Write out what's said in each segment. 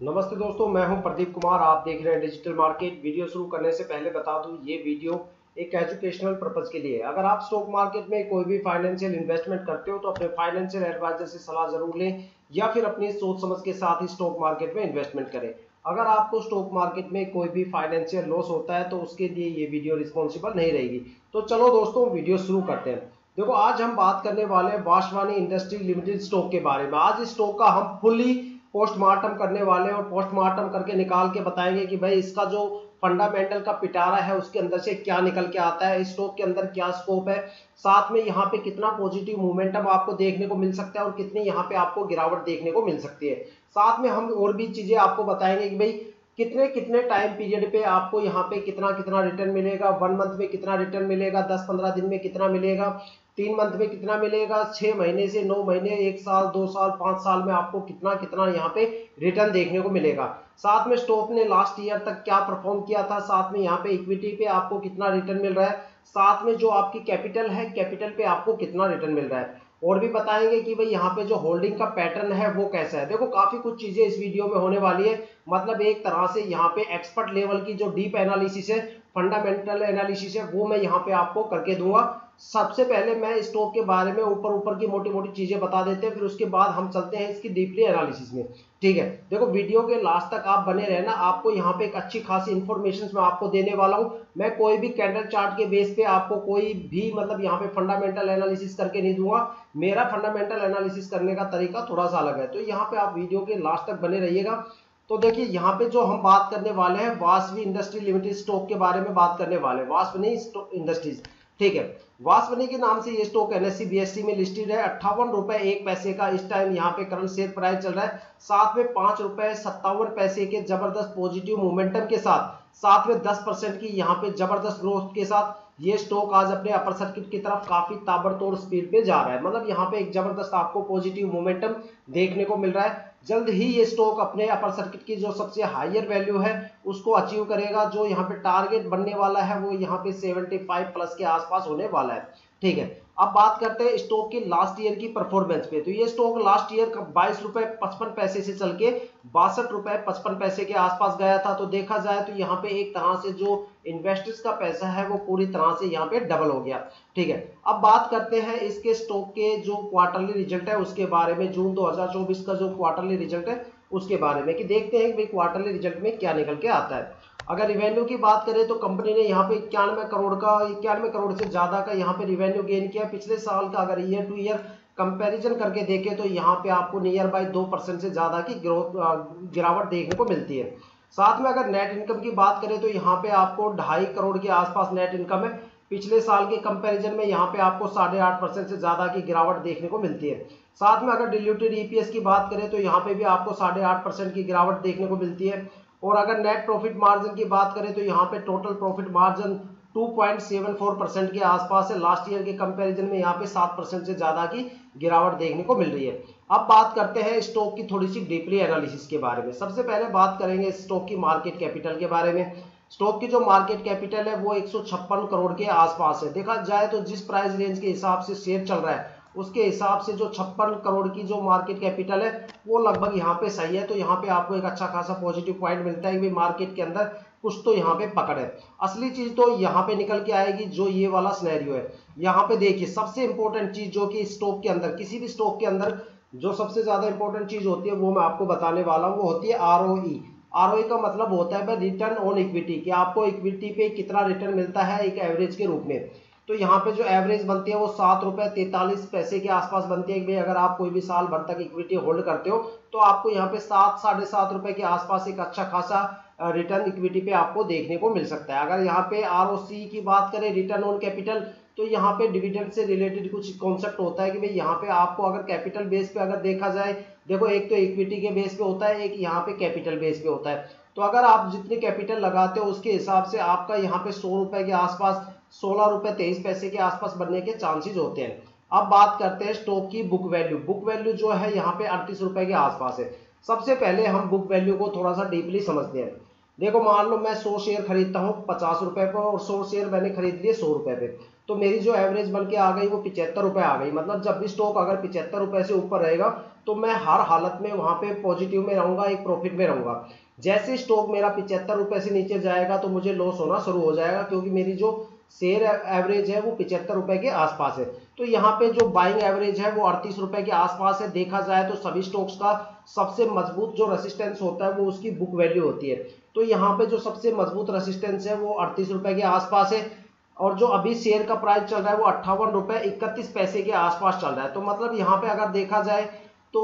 नमस्ते दोस्तों, मैं हूं प्रदीप कुमार। आप देख रहे हैं डिजिटल मार्केट। वीडियो शुरू करने से पहले बता दूं, ये वीडियो एक एजुकेशनल पर्पज के लिए है। अगर आप स्टॉक मार्केट में कोई भी फाइनेंशियल इन्वेस्टमेंट करते हो तो अपने फाइनेंशियल एडवाइजर से सलाह जरूर लें या फिर अपनी सोच समझ के साथ ही स्टॉक मार्केट में इन्वेस्टमेंट करें। अगर आपको स्टॉक मार्केट में कोई भी फाइनेंशियल लॉस होता है तो उसके लिए ये वीडियो रिस्पॉन्सिबल नहीं रहेगी। तो चलो दोस्तों, वीडियो शुरू करते हैं। देखो, आज हम बात करने वाले हैं वासवानी इंडस्ट्री लिमिटेड स्टॉक के बारे में। आज इस स्टॉक का हम फुली पोस्टमार्टम करने वाले हैं और पोस्टमार्टम करके निकाल के बताएंगे कि भाई इसका जो फंडामेंटल का पिटारा है उसके अंदर से क्या निकल के आता है, इस स्टॉक के अंदर क्या स्कोप है, साथ में यहाँ पे कितना पॉजिटिव मोमेंटम आपको देखने को मिल सकता है और कितनी यहाँ पे आपको गिरावट देखने को मिल सकती है। साथ में हम और भी चीजें आपको बताएंगे कि भाई कितने कितने टाइम पीरियड पे आपको यहाँ पे कितना कितना रिटर्न मिलेगा, 1 मंथ में कितना रिटर्न मिलेगा, 10-15 दिन में कितना मिलेगा, 3 मंथ में कितना मिलेगा, 6 महीने से 9 महीने, 1 साल, 2 साल, 5 साल में आपको कितना कितना यहाँ पे रिटर्न देखने को मिलेगा। साथ में स्टॉक ने लास्ट ईयर तक क्या परफॉर्म किया था, साथ में यहाँ पे इक्विटी पे आपको कितना रिटर्न मिल रहा है, साथ में जो आपकी कैपिटल है, कैपिटल पे आपको कितना रिटर्न मिल रहा है, और भी बताएंगे कि भाई यहाँ पे जो होल्डिंग का पैटर्न है वो कैसा है। देखो, काफी कुछ चीजें इस वीडियो में होने वाली है। मतलब एक तरह से यहाँ पे एक्सपर्ट लेवल की जो डीप एनालिसिस है, फंडामेंटल एनालिसिस है, वो मैं यहाँ पे आपको करके दूंगा। सबसे पहले मैं स्टॉक के बारे में ऊपर ऊपर की मोटी मोटी चीजें बता देते हैं, फिर उसके बाद हम चलते हैं इसकी डीपली एनालिसिस में। ठीक है, देखो वीडियो के लास्ट तक आप बने रहना। आपको यहाँ पे एक अच्छी खासी इंफॉर्मेशन मैं आपको देने वाला हूँ। मैं कोई भी कैंडल चार्ट के बेस पे आपको कोई भी मतलब यहाँ पे फंडामेंटल एनालिसिस करके नहीं दूंगा। मेरा फंडामेंटल एनालिसिस करने का तरीका थोड़ा सा अलग है, तो यहाँ पे आप वीडियो के लास्ट तक बने रहिएगा। तो देखिए, यहाँ पे जो हम बात करने वाले हैं वासवी इंडस्ट्री लिमिटेड स्टॉक के बारे में बात करने वाले हैं, वासवी इंडस्ट्रीज। ठीक है, वासवनी के नाम से ये स्टॉक एनएससी बीएससी में लिस्टेड है। 58 रुपए 1 पैसे का इस टाइम यहाँ पे करंट शेयर प्राइस चल रहा है। साथ में 5 रुपए 57 पैसे के जबरदस्त पॉजिटिव मोमेंटम के साथ में 10% की यहाँ पे जबरदस्त ग्रोथ के साथ ये स्टॉक आज अपने अपर सर्किट की तरफ काफी ताबड़तोड़ स्पीड पे जा रहा है। मतलब यहाँ पे एक जबरदस्त आपको पॉजिटिव मोमेंटम देखने को मिल रहा है। जल्द ही ये स्टॉक अपने अपर सर्किट की जो सबसे हायर वैल्यू है उसको अचीव करेगा। जो यहाँ पे टारगेट बनने वाला है वो यहाँ पे 75 प्लस के आसपास होने वाला है। ठीक है, अब बात करते हैं स्टॉक की लास्ट ईयर की परफॉर्मेंस पे। तो ये स्टॉक लास्ट ईयर का 22 रुपए 55 पैसे से चल के 62 रुपए 55 पैसे के आसपास गया था। तो देखा जाए तो यहाँ पे एक तरह से जो इन्वेस्टर्स का पैसा है वो पूरी तरह से यहाँ पे डबल हो गया। ठीक है, अब बात करते हैं इसके स्टॉक के जो क्वार्टरली रिजल्ट है उसके बारे में। जून 2024 का जो क्वार्टरली रिजल्ट है उसके बारे में कि देखते हैं कि क्वार्टरली रिजल्ट में क्या निकल के आता है। अगर रिवेन्यू की बात करें तो कंपनी ने यहाँ पे 91 करोड़ से ज्यादा का यहाँ पे रिवेन्यू गेन किया। पिछले साल का अगर ईयर टू ईयर कंपैरिजन करके देखें तो यहाँ पे आपको नियर बाय 2% से ज्यादा की गिरावट देखने को मिलती है। साथ में अगर नेट इनकम की बात करें तो यहाँ पे आपको 2.5 करोड़ के आसपास नेट इनकम है। पिछले साल के कंपैरिजन में यहाँ पे आपको 8.5% से ज्यादा की गिरावट देखने को मिलती है। साथ में अगर डिल्यूटेड ईपीएस की बात करें तो यहाँ पे भी आपको 8.5% की गिरावट देखने को मिलती है। और अगर नेट प्रॉफिट मार्जिन की बात करें तो यहाँ पे टोटल प्रॉफिट मार्जिन 2.74% के आसपास है। लास्ट ईयर के कंपैरिजन में यहाँ पे 7% से ज्यादा की गिरावट देखने को मिल रही है। अब बात करते हैं स्टॉक की थोड़ी सी डीपली एनालिसिस के बारे में। सबसे पहले बात करेंगे स्टॉक की मार्केट कैपिटल के बारे में। स्टॉक की जो मार्केट कैपिटल है वो 156 करोड़ के आसपास है। देखा जाए तो जिस प्राइस रेंज के हिसाब से शेयर चल रहा है उसके हिसाब से जो 56 करोड़ की जो मार्केट कैपिटल है वो लगभग यहाँ पे सही है। तो यहाँ पे आपको एक अच्छा खासा पॉजिटिव पॉइंट मिलता है कि मार्केट के अंदर कुछ तो यहाँ पे पकड़ है। असली चीज तो यहाँ पे निकल के आएगी जो ये वाला सिनेरियो है। यहाँ पे देखिए, सबसे इंपॉर्टेंट चीज जो कि स्टॉक के अंदर, किसी भी स्टॉक के अंदर जो सबसे ज्यादा इंपॉर्टेंट चीज होती है वो मैं आपको बताने वाला हूँ, वो होती है आरओई। आरओई का मतलब होता है रिटर्न ऑन इक्विटी, कि आपको इक्विटी पे कितना रिटर्न मिलता है एक एवरेज के रूप में। तो यहाँ पे जो एवरेज बनती है वो 7 रुपए 43 पैसे के आसपास बनती है। भाई अगर आप कोई भी साल भर तक इक्विटी होल्ड करते हो तो आपको यहाँ पे 7-7.5 रुपए के आसपास एक अच्छा खासा रिटर्न इक्विटी पे आपको देखने को मिल सकता है। अगर यहाँ पे आरओसी की बात करें, रिटर्न ऑन कैपिटल, तो यहाँ पे डिविडेंड से रिलेटेड कुछ कॉन्सेप्ट होता है कि भाई यहाँ पे आपको अगर कैपिटल बेस पे अगर देखा जाए, देखो एक तो इक्विटी के बेस पे होता है, एक यहाँ पे कैपिटल बेस पे होता है। तो अगर आप जितनी कैपिटल लगाते हो उसके हिसाब से आपका यहाँ पे 100 रुपए के आसपास 16 रुपए 23 पैसे के आसपास बनने के चांसेस होते हैं। अब बात करते हैं स्टॉक की बुक वैल्यू। बुक वैल्यू जो है यहाँ पे 38 रुपए के आसपास है। सबसे पहले हम बुक वैल्यू को थोड़ा सा डीपली समझते हैं। देखो, मान लो मैं 100 शेयर खरीदता हूँ 50 रुपए पर और 100 शेयर मैंने खरीद लिए 100 रुपए पे। तो मेरी जो एवरेज बन के आ गई वो 75 रुपए आ गई। मतलब जब भी स्टॉक अगर 75 रुपए से ऊपर रहेगा तो मैं हर हालत में वहां पे पॉजिटिव में रहूंगा, एक प्रॉफिट में रहूंगा। जैसे स्टॉक मेरा 75 रुपए से नीचे जाएगा तो मुझे लॉस होना शुरू हो जाएगा, क्योंकि मेरी जो शेयर एवरेज है वो 75 रुपए के आसपास है। तो यहाँ पे जो बाइंग एवरेज है वो 38 रुपए के आसपास है। देखा जाए तो सभी स्टॉक्स का सबसे मजबूत जो रेसिस्टेंस होता है वो उसकी बुक वैल्यू होती है। तो यहाँ पे जो सबसे मजबूत रेसिस्टेंस है वो 38 रुपए के आसपास है, और जो अभी शेयर का प्राइस चल रहा है वो 58 रुपए 31 पैसे के आसपास चल रहा है। तो मतलब यहाँ पे अगर देखा जाए तो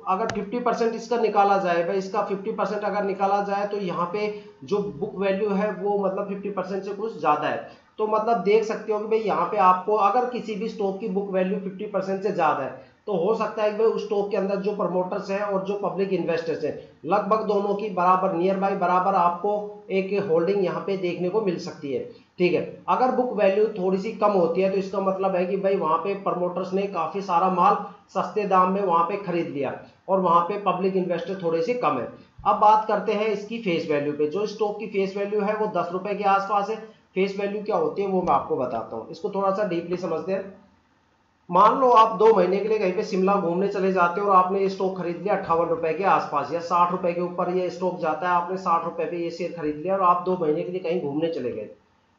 अगर 50% इसका निकाला जाए, भाई इसका 50% अगर निकाला जाए तो यहाँ पे जो बुक वैल्यू है वो मतलब 50% से कुछ ज्यादा है। तो मतलब देख सकते हो कि भाई यहाँ पे आपको अगर किसी भी स्टॉक की बुक वैल्यू 50% से ज्यादा है तो हो सकता है कि भाई उस स्टॉक के अंदर जो प्रमोटर्स हैं और जो पब्लिक इन्वेस्टर्स हैं लगभग दोनों की बराबर नियर बाय बराबर आपको एक होल्डिंग यहाँ पे देखने को मिल सकती है। ठीक है, अगर बुक वैल्यू थोड़ी सी कम होती है तो इसका मतलब है कि भाई वहां पे प्रमोटर्स ने काफी सारा माल सस्ते दाम में वहां पे खरीद लिया और वहां पे पब्लिक इन्वेस्टर थोड़े से कम है। अब बात करते हैं इसकी फेस वैल्यू पे। जो स्टॉक की फेस वैल्यू है वो 10 रुपए के आसपास है। फेस वैल्यू क्या होती है वो मैं आपको बताता हूँ, इसको थोड़ा सा डीपली समझते हैं। मान लो आप 2 महीने के लिए कहीं पे शिमला घूमने चले जाते हो और आपने ये स्टॉक खरीद लिया 58 रुपए के आसपास या 60 रुपए के ऊपर ये स्टॉक जाता है, आपने 60 रुपए पे ये शेयर खरीद लिया और आप 2 महीने के लिए कहीं घूमने चले गए।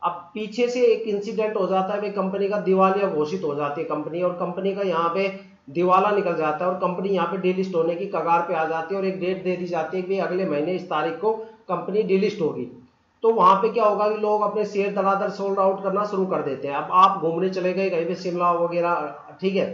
अब पीछे से एक इंसिडेंट हो जाता है, भाई कंपनी का दिवालिया घोषित हो जाती है कंपनी, और कंपनी का यहाँ पे दिवाला निकल जाता है और कंपनी यहाँ पे डिलिस्ट होने की कगार पे आ जाती है और एक डेट दे दी जाती है कि भाई अगले महीने इस तारीख को कंपनी डिलिस्ट होगी। तो वहां पे क्या होगा कि लोग अपने शेयर धड़ाधड़ सोल्ड आउट करना शुरू कर देते हैं। अब आप घूमने चले गए कहीं पे शिमला वगैरह, ठीक है,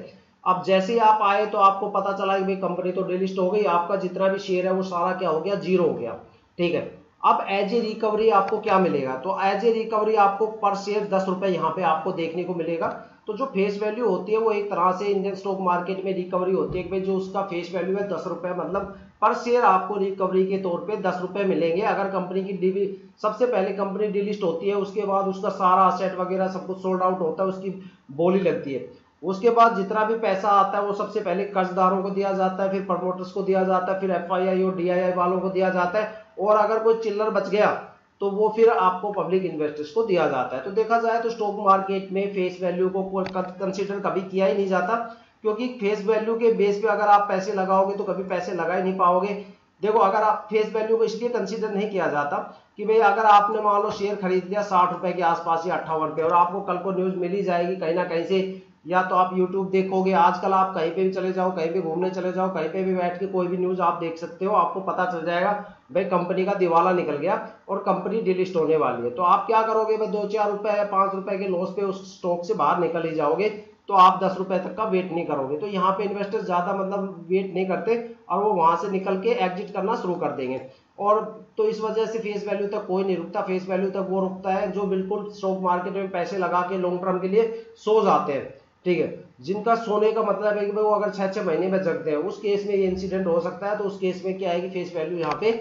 अब जैसे ही आप आए तो आपको पता चला कि भाई कंपनी तो डिलिस्ट हो गई, आपका जितना भी शेयर है वो सारा क्या हो गया, जीरो हो गया। ठीक है, अब एज ए रिकवरी आपको क्या मिलेगा, तो एज ए रिकवरी आपको पर शेयर 10 रुपए यहाँ पे आपको देखने को मिलेगा। तो जो फेस वैल्यू होती है वो एक तरह से इंडियन स्टॉक मार्केट में रिकवरी होती है कि भाई जो उसका फेस वैल्यू है 10 रुपए, मतलब पर शेयर आपको रिकवरी के तौर पे 10 रुपए मिलेंगे। अगर कंपनी की सबसे पहले कंपनी डिलिस्ट होती है, उसके बाद उसका सारा असेट वगैरह सब कुछ सोल्ड आउट होता है, उसकी बोली लगती है, उसके बाद जितना भी पैसा आता है वो सबसे पहले कर्जदारों को दिया जाता है, फिर प्रमोटर्स को दिया जाता है, फिर एफआईआई और डीआईआई वालों को दिया जाता है, और अगर कोई चिल्लर बच गया तो वो फिर आपको पब्लिक इन्वेस्टर्स को दिया जाता है। तो देखा जाए तो स्टॉक मार्केट में फेस वैल्यू को कंसीडर कभी किया ही नहीं जाता, क्योंकि फेस वैल्यू के बेस पे अगर आप पैसे लगाओगे तो कभी पैसे लगा ही नहीं पाओगे। देखो, अगर आप फेस वैल्यू को इसलिए कंसीडर नहीं किया जाता कि भाई अगर आपने मान लो शेयर खरीद लिया 60 रुपए के आसपास या 58 पे, और आपको कल को न्यूज मिल ही जाएगी कहीं ना कहीं से, या तो आप यूट्यूब देखोगे, आजकल आप कहीं पे भी चले जाओ, कहीं भी घूमने चले जाओ, कहीं पे भी बैठ के कोई भी न्यूज आप देख सकते हो, आपको पता चल जाएगा भाई कंपनी का दिवाला निकल गया और कंपनी डिलिस्ट होने वाली है। तो आप क्या करोगे भाई, 2-4 रुपए या 5 रुपए के लॉस पे उस स्टॉक से बाहर निकल ही जाओगे, तो आप 10 रुपए तक का वेट नहीं करोगे। तो यहाँ पे इन्वेस्टर्स ज्यादा मतलब वेट नहीं करते और वो वहां से निकल के एग्जिट करना शुरू कर देंगे। और तो इस वजह से फेस वैल्यू तक कोई नहीं रुकता, फेस वैल्यू तक वो रुकता है जो बिल्कुल स्टॉक मार्केट में पैसे लगा के लॉन्ग टर्म के लिए सो जाते हैं। ठीक है, जिनका सोने का मतलब है कि भाई वो अगर 6-6 महीने में जगते हैं, उस केस में ये इंसिडेंट हो सकता है। तो उस केस में क्या है कि फेस वैल्यू यहाँ पे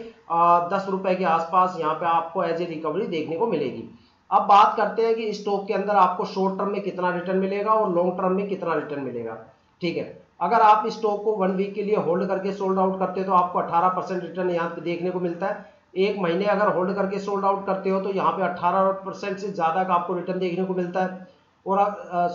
10 रुपए के आसपास यहाँ पे आपको एज ए रिकवरी देखने को मिलेगी। अब बात करते हैं कि स्टॉक के अंदर आपको शॉर्ट टर्म में कितना रिटर्न मिलेगा और लॉन्ग टर्म में कितना रिटर्न मिलेगा। ठीक है, अगर आप स्टॉक को 1 वीक के लिए होल्ड करके सोल्ड आउट करते हो तो आपको 18% रिटर्न यहाँ पे देखने को मिलता है। 1 महीने अगर होल्ड करके सोल्ड आउट करते हो तो यहाँ पे 18% से ज्यादा का आपको रिटर्न देखने को मिलता है, और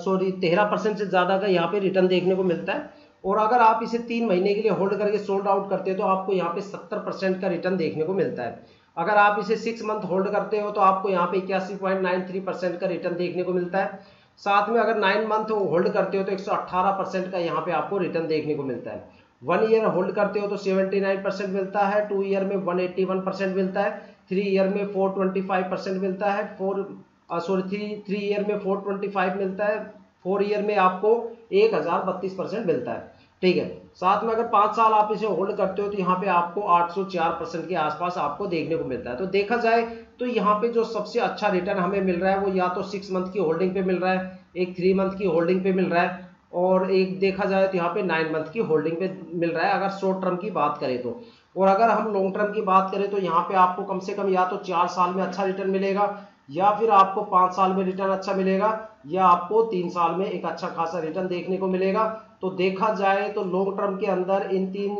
13% से ज्यादा का यहाँ पे रिटर्न देखने को मिलता है। और अगर आप इसे 3 महीने के लिए होल्ड करके सोल्ड आउट करते हो तो आपको यहाँ पे 70% का रिटर्न देखने को मिलता है। अगर आप इसे 6 मंथ होल्ड करते हो तो आपको यहाँ पे 81.93% का रिटर्न देखने को मिलता है। साथ में अगर 9 मंथ होल्ड करते हो तो 118% का यहाँ पे आपको रिटर्न देखने को मिलता है। 1 ईयर होल्ड करते हो तो 79% मिलता है, 2 ईयर में 181% मिलता है, 3 ईयर में 425% मिलता है, 3 ईयर में 425 मिलता है, 4 ईयर में आपको 1032% मिलता है। ठीक है, साथ में अगर 5 साल आप इसे होल्ड करते हो तो यहाँ पे आपको 804% के आसपास आपको देखने को मिलता है। तो देखा जाए तो यहाँ पे जो सबसे अच्छा रिटर्न हमें मिल रहा है वो या तो 6 मंथ की होल्डिंग पे मिल रहा है, एक 3 मंथ की होल्डिंग पे मिल रहा है, और एक देखा जाए तो यहाँ पे 9 मंथ की होल्डिंग पे मिल रहा है अगर शॉर्ट टर्म की बात करें तो। और अगर हम लॉन्ग टर्म की बात करें तो यहाँ पे आपको कम से कम या तो 4 साल में अच्छा रिटर्न मिलेगा, या फिर आपको 5 साल में रिटर्न अच्छा मिलेगा, या आपको 3 साल में एक अच्छा खासा रिटर्न देखने को मिलेगा। तो देखा जाए तो लॉन्ग टर्म के अंदर इन 3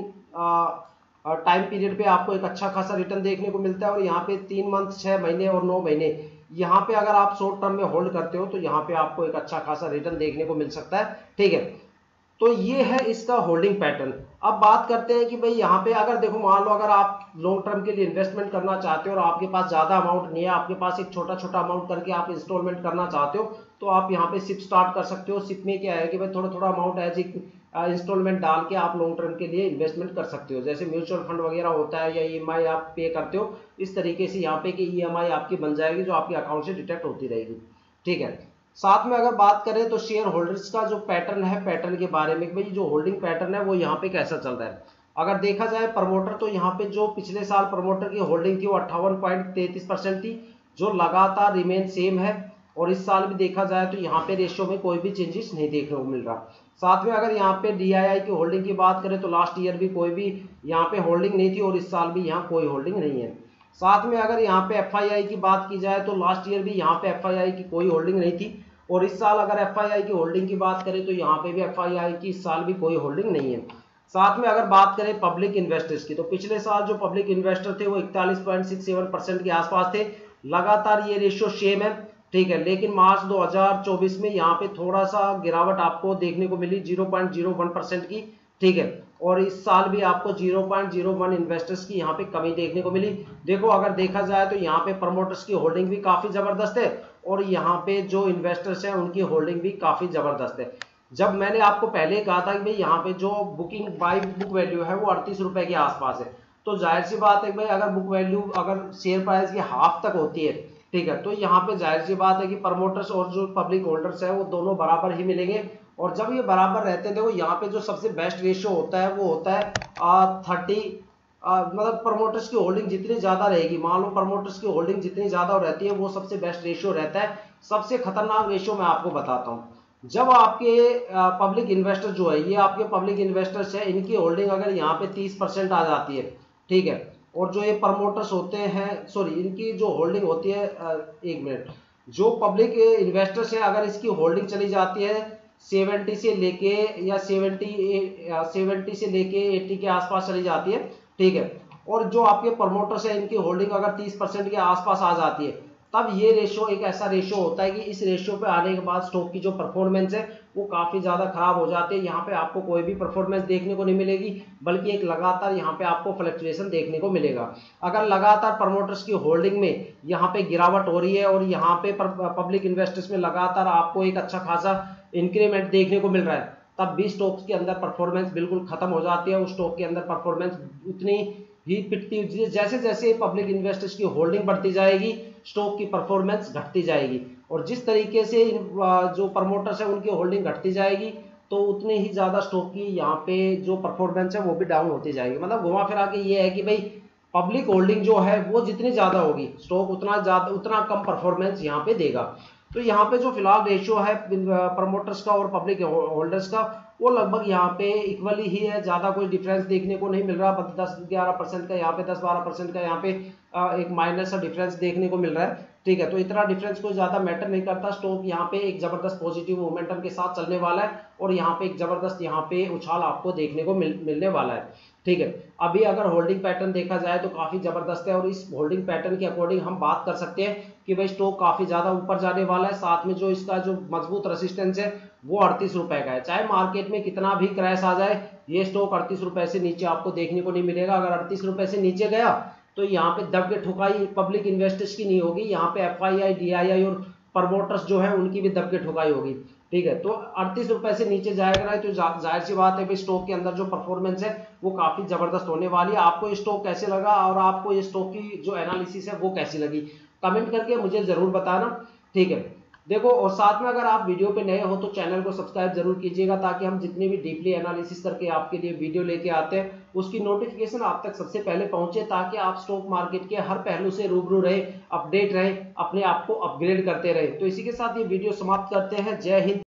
टाइम पीरियड पे आपको एक अच्छा खासा रिटर्न देखने को मिलता है, और यहाँ पे 3 मंथ, 6 महीने और 9 महीने यहाँ पे अगर आप शॉर्ट टर्म में होल्ड करते हो तो यहाँ पे आपको एक अच्छा खासा रिटर्न देखने को मिल सकता है। ठीक है, तो ये है इसका होल्डिंग पैटर्न। अब बात करते हैं कि भाई यहाँ पे अगर देखो, मान लो अगर आप लॉन्ग टर्म के लिए इन्वेस्टमेंट करना चाहते हो और आपके पास ज्यादा अमाउंट नहीं है, आपके पास एक छोटा छोटा अमाउंट करके आप इंस्टॉलमेंट करना चाहते हो, तो आप यहाँ पे सिप स्टार्ट कर सकते हो। सिप में क्या है कि भाई थोड़ा थोड़ा अमाउंट एज इंस्टॉलमेंट डाल के आप लॉन्ग टर्म के लिए इन्वेस्टमेंट कर सकते हो। जैसे म्यूचुअल फंड वगैरह होता है या ईएमआई आप पे करते हो, इस तरीके से यहाँ पे कि ईएमआई आपकी बन जाएगी जो आपके अकाउंट से डिटेक्ट होती रहेगी। ठीक है, साथ में अगर बात करें तो शेयर होल्डर्स का जो पैटर्न है, पैटर्न के बारे में भाई जो होल्डिंग पैटर्न है वो यहाँ पे कैसा चल रहा है। अगर देखा जाए प्रमोटर, तो यहाँ पे जो पिछले साल प्रमोटर की होल्डिंग थी वो 58.33% थी, जो लगातार रिमेन सेम है। और इस साल भी देखा जाए तो यहाँ पे रेशियो में कोई भी चेंजेस नहीं देखने को मिल रहा। साथ में अगर यहाँ पे डीआईआई की होल्डिंग की बात करें तो लास्ट ईयर भी कोई भी यहाँ पे होल्डिंग नहीं थी और इस साल भी यहाँ कोई होल्डिंग नहीं है। साथ में अगर यहाँ पे एफआईआई की बात की जाए तो लास्ट ईयर भी यहाँ पे एफआईआई की कोई होल्डिंग नहीं थी और इस साल अगर एफआईआई की होल्डिंग की बात करें तो यहाँ पे भी एफआईआई की इस साल भी कोई होल्डिंग नहीं है। साथ में अगर बात करें पब्लिक इन्वेस्टर्स की, तो पिछले साल जो पब्लिक इन्वेस्टर थे वो 41.67% के आसपास थे, लगातार ये रेशियो सेम है। ठीक है, लेकिन मार्च 2024 में यहाँ पे थोड़ा सा गिरावट आपको देखने को मिली 0.01% की। ठीक है, और इस साल भी आपको 0.01 इन्वेस्टर्स की यहाँ पे कमी देखने को मिली। देखो अगर देखा जाए तो यहाँ पे प्रमोटर्स की होल्डिंग भी काफी जबरदस्त है और यहाँ पे जो इन्वेस्टर्स हैं उनकी होल्डिंग भी काफी जबरदस्त है। जब मैंने आपको पहले कहा था कि भाई यहाँ पे जो बुकिंग बाई बुक वैल्यू है वो 38 रुपए के आसपास है, तो जाहिर सी बात है भाई अगर बुक वैल्यू अगर शेयर प्राइस की हाफ तक होती है, ठीक है, तो यहाँ पे जाहिर सी बात है कि प्रमोटर्स और जो पब्लिक होल्डर्स है वो दोनों बराबर ही मिलेंगे। और जब ये बराबर रहते हैं, देखो यहाँ पे जो सबसे बेस्ट रेशियो होता है वो होता है 30, मतलब प्रमोटर्स की होल्डिंग जितनी ज्यादा रहेगी, मान लो प्रमोटर्स की होल्डिंग जितनी ज्यादा रहती है वो सबसे बेस्ट रेशियो रहता है। सबसे खतरनाक रेशियो मैं आपको बताता हूँ, जब आपके पब्लिक इन्वेस्टर जो है, ये आपके पब्लिक इन्वेस्टर्स है, इनकी होल्डिंग अगर यहाँ पे 30% आ जाती है, ठीक है, और जो ये प्रमोटर्स होते हैं, सॉरी इनकी जो होल्डिंग होती है, एक मिनट, जो पब्लिक इन्वेस्टर्स है अगर इसकी होल्डिंग चली जाती है 70 से लेके या 70 से लेके 80 के आसपास चली जाती है, ठीक है, और जो आपके प्रमोटर्स है इनकी होल्डिंग अगर 30% के आसपास आ जाती है, तब ये रेशियो एक ऐसा रेशियो होता है कि इस रेशियो पे आने के बाद स्टॉक की जो परफॉर्मेंस है वो काफी ज्यादा खराब हो जाती है। यहाँ पे आपको कोई भी परफॉर्मेंस देखने को नहीं मिलेगी, बल्कि एक लगातार यहाँ पे आपको फ्लक्चुएशन देखने को मिलेगा। अगर लगातार प्रमोटर्स की होल्डिंग में यहाँ पे गिरावट हो रही है और यहाँ पे पब्लिक इन्वेस्टर्स में लगातार आपको एक अच्छा खासा इंक्रीमेंट देखने को मिल रहा है, तब भी स्टॉक्स के अंदर परफॉर्मेंस बिल्कुल खत्म हो जाती है। उस स्टॉक के अंदर परफॉर्मेंस उतनी ही पिटती, जैसे जैसे पब्लिक इन्वेस्टर्स की होल्डिंग बढ़ती जाएगी स्टॉक की परफॉर्मेंस घटती जाएगी, और जिस तरीके से जो प्रमोटर्स है उनकी होल्डिंग घटती जाएगी तो उतने ही ज्यादा स्टॉक की यहाँ पे जो परफॉर्मेंस है वो भी डाउन होती जाएगी। मतलब घुमा फिरा के ये है कि भाई पब्लिक होल्डिंग जो है वो जितनी ज्यादा होगी स्टॉक उतना कम परफॉर्मेंस यहाँ पे देगा। तो यहाँ पे जो फिलहाल रेशियो है प्रमोटर्स का और पब्लिक होल्डर्स का वो लगभग यहाँ पे इक्वली ही है, ज्यादा कोई डिफरेंस देखने को नहीं मिल रहा। 10-11% का यहाँ पे, 10-12% का यहाँ पे एक माइनस का डिफरेंस देखने को मिल रहा है, ठीक है, तो इतना डिफरेंस कोई ज्यादा मैटर नहीं करता। स्टॉक यहाँ पे एक जबरदस्त पॉजिटिव मोमेंटम के साथ चलने वाला है और यहाँ पे एक जबरदस्त यहाँ पे उछाल आपको देखने को मिलने वाला है, ठीक है। अभी अगर होल्डिंग पैटर्न देखा जाए तो काफी जबरदस्त है और इस होल्डिंग पैटर्न के अकॉर्डिंग हम बात कर सकते हैं कि भाई स्टॉक काफी ज्यादा ऊपर जाने वाला है। साथ में जो इसका जो मजबूत रेसिस्टेंस है वो 38 रुपए का है। चाहे मार्केट में कितना भी क्रैश आ जाए, ये स्टॉक 38 रुपए से नीचे आपको देखने को नहीं मिलेगा। अगर 38 रुपए से नीचे गया तो यहाँ पे दब के ठुकाई पब्लिक इन्वेस्टर्स की नहीं होगी, यहाँ पे एफआईआई, डीआईआई और प्रमोटर्स जो है उनकी भी दब के ठुकाई होगी, ठीक है। तो 38 रुपए से नीचे जाएगा तो जाहिर सी बात है कि स्टॉक के अंदर जो परफॉर्मेंस है वो काफी जबरदस्त होने वाली है। आपको ये स्टॉक कैसे लगा और आपको ये स्टॉक की जो एनालिसिस है वो कैसी लगी, कमेंट करके मुझे जरूर बताना, ठीक है। देखो, और साथ में अगर आप वीडियो पे नए हो तो चैनल को सब्सक्राइब जरूर कीजिएगा, ताकि हम जितने भी डीपली एनालिसिस करके आपके लिए वीडियो लेके आते हैं उसकी नोटिफिकेशन आप तक सबसे पहले पहुंचे, ताकि आप स्टॉक मार्केट के हर पहलू से रूबरू रहे, अपडेट रहे, अपने आप को अपग्रेड करते रहे। तो इसी के साथ ये वीडियो समाप्त करते हैं। जय हिंद।